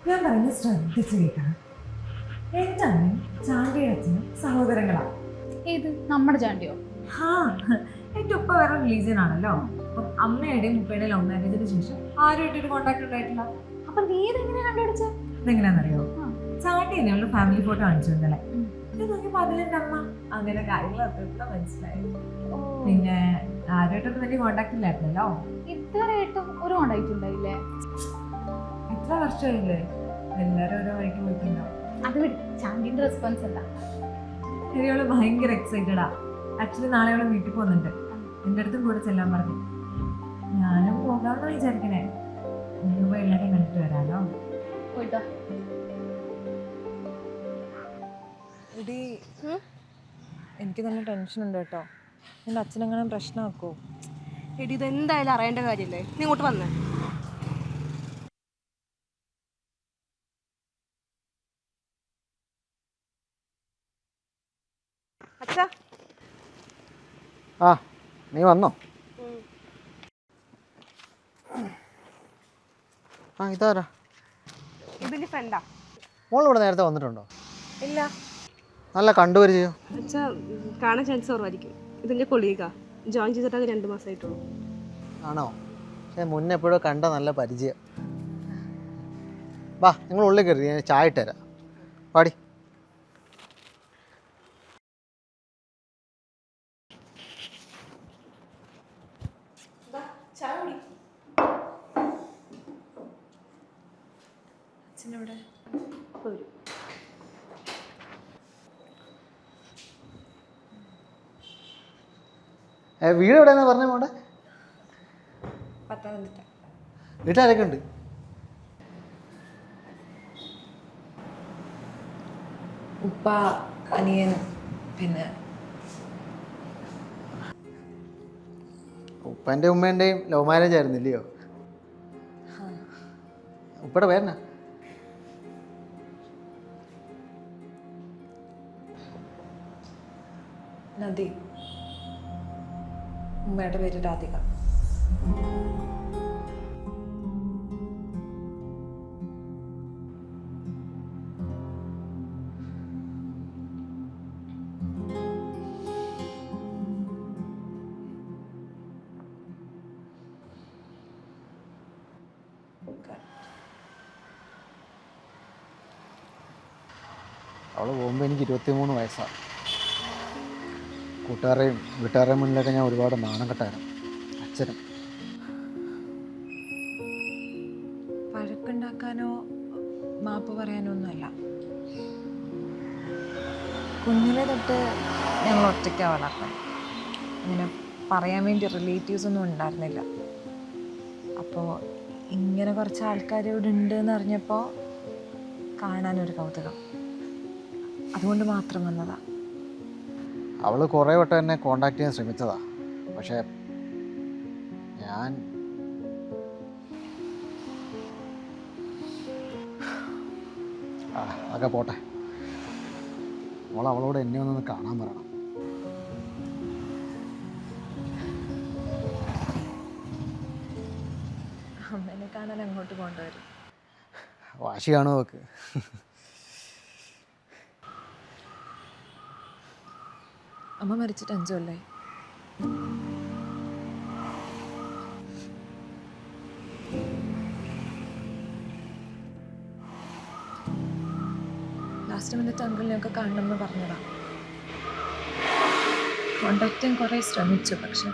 ഞാൻ പറയുന്നത് ശ്രദ്ധിച്ച് കേൾക്കണം. എൻ്റെ അമ്മയും ചാണ്ടിയുടെ അച്ഛനും സഹോദരങ്ങളാണ്. ഏത് നമ്മുടെ ചാണ്ടിയോ? ഹാ, എൻ്റെ ഉപ്പ വേറെ റിലീജിയൻ ആണല്ലോ. അപ്പം അമ്മയുടെയും ഉപ്പയുടെയും ലവ് മാരേജിന് ശേഷം ആരുമായിട്ടൊരു കോണ്ടാക്ട് ഉണ്ടായിട്ടില്ല. അപ്പൊ നീ ഇതെങ്ങനെ കണ്ടുപിടിച്ചത്? ഇതെങ്ങനെയാണെന്നറിയോ? ചാണ്ടി തന്നെയുള്ള ഫാമിലി ഫോട്ടോ കാണിച്ചു ഇന്നലെ. ഇത് നോക്കിയപ്പോൾ അതിലെൻ്റെ അമ്മ. അങ്ങനെ കാര്യങ്ങളൊക്കെ മനസ്സിലായി. പിന്നെ ആരുമായിട്ടൊന്നും വലിയ കോണ്ടാക്ട് ഇല്ലായിരുന്നല്ലോ. ഇതുവരെയായിട്ടും ഒരു കോണ്ടാക്ട് ഉണ്ടായില്ലേ? ഇത്ര വർഷമായില്ലേ? എല്ലാവരും ഓരോ വഴിക്ക് പോയിട്ടുണ്ടാവും. അത് വിട്, ചാണ്ടിന്റെ റെസ്പോൺസ് എന്താ? ശരിയോള് ഭയങ്കര എക്സൈറ്റഡാ. ആക്ച്വലി നാളെ അവള് വീട്ടിൽ പോകുന്നുണ്ട്. എൻ്റെ അടുത്തും കൂടെ ചെല്ലാൻ പറഞ്ഞു. ഞാനും പോകാമെന്ന് വിചാരിക്കണേ. മുമ്പ് എല്ലാവരെയും കണ്ടിട്ട് വരാമല്ലോ. പോയിട്ടോ. എടി, എനിക്ക് നല്ല ടെൻഷൻ ഉണ്ട് കേട്ടോ. എൻ്റെ അച്ഛനെങ്ങനെ പ്രശ്നമാക്കുമോ? എടി, ഇതെന്തായാലും അറിയേണ്ട കാര്യമല്ലേ? നീ ഇങ്ങോട്ട് വന്നേ. അച്ഛാ. ആ, നീ വന്നോ? ആ, ഇതാരാ? ഇതിന്റെ ഫ്രണ്ടാ. മോളിവിടെ നേരത്തെ വന്നിട്ടുണ്ടോ? ഇല്ല. നല്ല കണ്ടുപരിചയോ? അച്ഛാ, കാണാൻ ചാൻസ് കുറവായിരിക്കും. ഇതിന്റെ കൊളീഗാ. ജോയിൻ ചെയ്തിട്ടൊക്കെ 2 മാസമായിട്ടുള്ളൂ. ആണോ? പക്ഷേ മുന്നേ എപ്പോഴും കണ്ട നല്ല പരിചയം. വാ, നിങ്ങൾ ഉള്ളിൽ കയറി, ഞാൻ ചായ ഇട്ടുതരാം. പാടി. അച്ഛനെവിടെ? വീട് എവിടെയാണെന്ന് പറഞ്ഞേ മോടെ? പത്തനംതിട്ട. വീട്ടിലാരൊക്കെ ഉണ്ട്? ഉപ്പ, അനിയൻ, പിന്നെ ഉപ്പൻ്റെ ഉമ്മേൻ്റെയും ലവ് മാരേജ് ആയിരുന്നില്ലയോ? ഉപ്പയുടെ പേരെന്നാ? നദി. ഉമ്മയുടെ പേര് രാധിക. അവൾ പോകുമ്പോൾ എനിക്ക് 23 വയസ്സാണ്. കൂട്ടുകാരെയും വീട്ടുകാരുടെയും മുന്നിലൊക്കെ ഞാൻ ഒരുപാട് നാണം കെട്ടായിരുന്നു. അച്ഛനും വഴക്കുണ്ടാക്കാനോ മാപ്പ് പറയാനോ ഒന്നുമല്ല. കുഞ്ഞിലെ തൊട്ട് ഞങ്ങൾ ഒറ്റയ്ക്കാണ് വളർന്നത്. അങ്ങനെ പറയാൻ വേണ്ടി റിലേറ്റീവ്സ് ഒന്നും ഉണ്ടായിരുന്നില്ല. അപ്പോൾ ഇങ്ങനെ കുറച്ച് ആൾക്കാർ ഇവിടെ ഉണ്ടെന്ന് അറിഞ്ഞപ്പോൾ കാണാനൊരു കൗതുകം, അതുകൊണ്ട് മാത്രം വന്നതാണ്. അവൾ കുറേ വട്ടം എന്നെ കോണ്ടാക്ട് ചെയ്യാൻ ശ്രമിച്ചതാണ്. പക്ഷേ ഞാൻ അതൊക്കെ പോട്ടെ. അവളോട് എന്നെ ഒന്ന് കാണാൻ പറയണം. അമ്മേനെ കാണാൻ അങ്ങോട്ട് കൊണ്ടുവരും. വാശി കാണുമോ അവൾക്ക്? അമ്മ മരിച്ചിട്ട് 5 കൊല്ലമായി. ലാസ്റ്റ് വന്നിട്ട് അങ്കിളിനെയൊക്കെ കാണണമെന്ന് പറഞ്ഞതാണ്. കോണ്ടാക്ട് ചെയ്യാൻ കുറേ ശ്രമിച്ചു, പക്ഷെ